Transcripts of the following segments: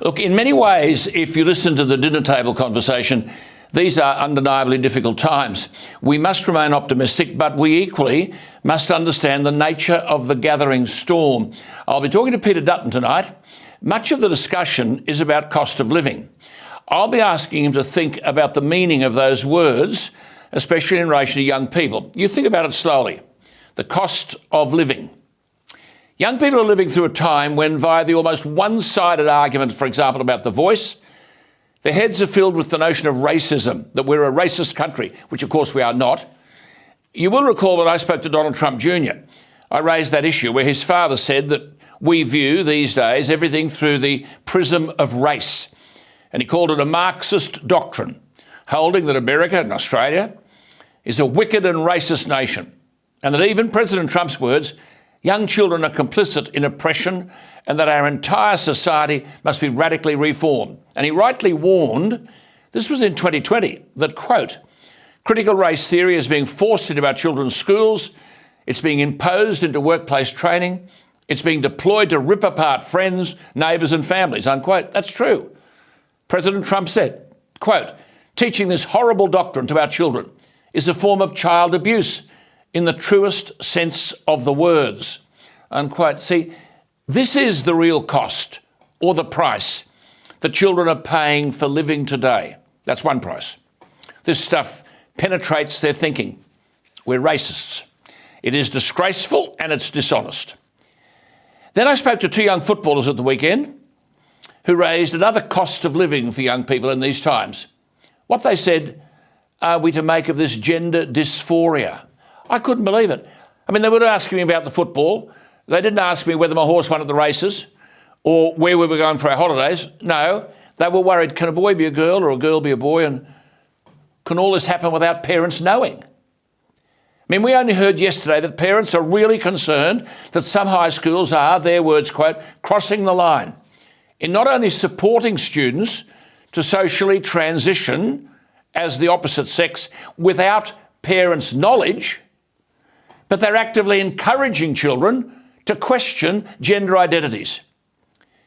Look, in many ways, if you listen to the dinner table conversation, these are undeniably difficult times. We must remain optimistic, but we equally must understand the nature of the gathering storm. I'll be talking to Peter Dutton tonight. Much of the discussion is about cost of living. I'll be asking him to think about the meaning of those words, especially in relation to young people. You think about it slowly. The cost of living. Young people are living through a time when, via the almost one-sided argument, for example, about The Voice, their heads are filled with the notion of racism, that we're a racist country, which of course we are not. You will recall that I spoke to Donald Trump Jr. I raised that issue where his father said that we view these days everything through the prism of race. And he called it a Marxist doctrine, holding that America and Australia is a wicked and racist nation, and that even President Trump's words, young children are complicit in oppression and that our entire society must be radically reformed. And he rightly warned, this was in 2020, that, quote, critical race theory is being forced into our children's schools, it's being imposed into workplace training, it's being deployed to rip apart friends, neighbours and families, unquote. That's true. President Trump said, quote, teaching this horrible doctrine to our children is a form of child abuse in the truest sense of the words, unquote. See, this is the real cost or the price that children are paying for living today. That's one price. This stuff penetrates their thinking. We're racists. It is disgraceful and it's dishonest. Then I spoke to two young footballers at the weekend who raised another cost of living for young people in these times. What they said are we to make of this gender dysphoria? I couldn't believe it. I mean, they were asking me about the football. They didn't ask me whether my horse won at the races or where we were going for our holidays. No, they were worried, can a boy be a girl or a girl be a boy? And can all this happen without parents knowing? I mean, we only heard yesterday that parents are really concerned that some high schools are, their words, quote, crossing the line in not only supporting students to socially transition as the opposite sex without parents' knowledge, but they're actively encouraging children to question gender identities.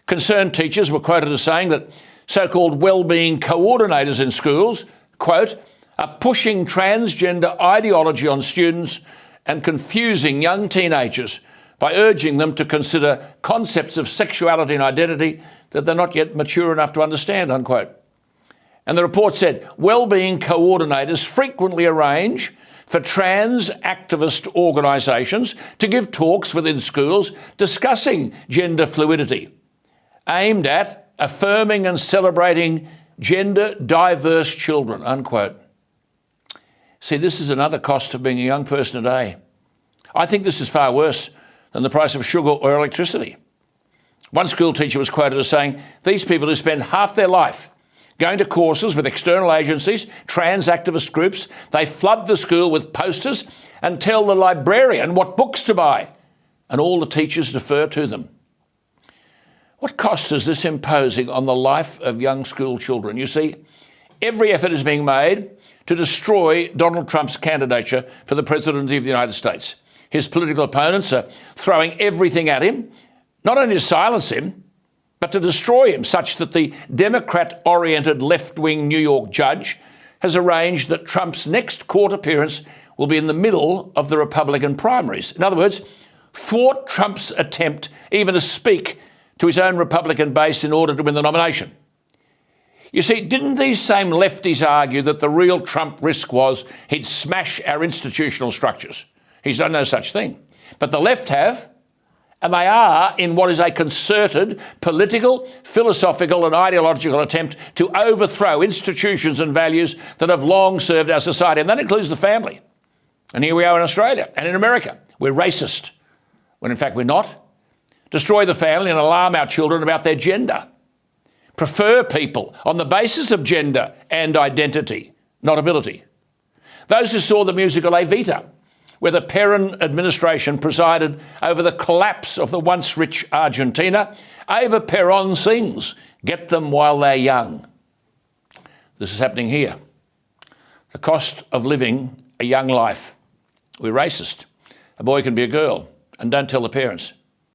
Concerned teachers were quoted as saying that so-called well-being coordinators in schools, quote, are pushing transgender ideology on students and confusing young teenagers by urging them to consider concepts of sexuality and identity that they're not yet mature enough to understand, unquote. And the report said, well-being coordinators frequently arrange for trans activist organisations to give talks within schools discussing gender fluidity, aimed at affirming and celebrating gender diverse children, unquote. See, this is another cost of being a young person today. I think this is far worse than the price of sugar or electricity. One school teacher was quoted as saying, these people who spend half their life going to courses with external agencies, trans activist groups, they flood the school with posters and tell the librarian what books to buy, and all the teachers defer to them. What cost is this imposing on the life of young school children? You see, every effort is being made to destroy Donald Trump's candidature for the presidency of the United States. His political opponents are throwing everything at him, not only to silence him, but to destroy him, such that the Democrat-oriented left-wing New York judge has arranged that Trump's next court appearance will be in the middle of the Republican primaries. In other words, thwart Trump's attempt even to speak to his own Republican base in order to win the nomination. You see, didn't these same lefties argue that the real Trump risk was he'd smash our institutional structures? He's done no such thing. But the left have, and they are in what is a concerted political, philosophical and ideological attempt to overthrow institutions and values that have long served our society. And that includes the family. And here we are in Australia and in America. We're racist, when in fact we're not. Destroy the family and alarm our children about their gender. Prefer people on the basis of gender and identity, not ability. Those who saw the musical Evita, where the Perón administration presided over the collapse of the once rich Argentina, Eva Perón sings, "Get them while they're young." This is happening here. The cost of living a young life. We're racist. A boy can be a girl, and don't tell the parents.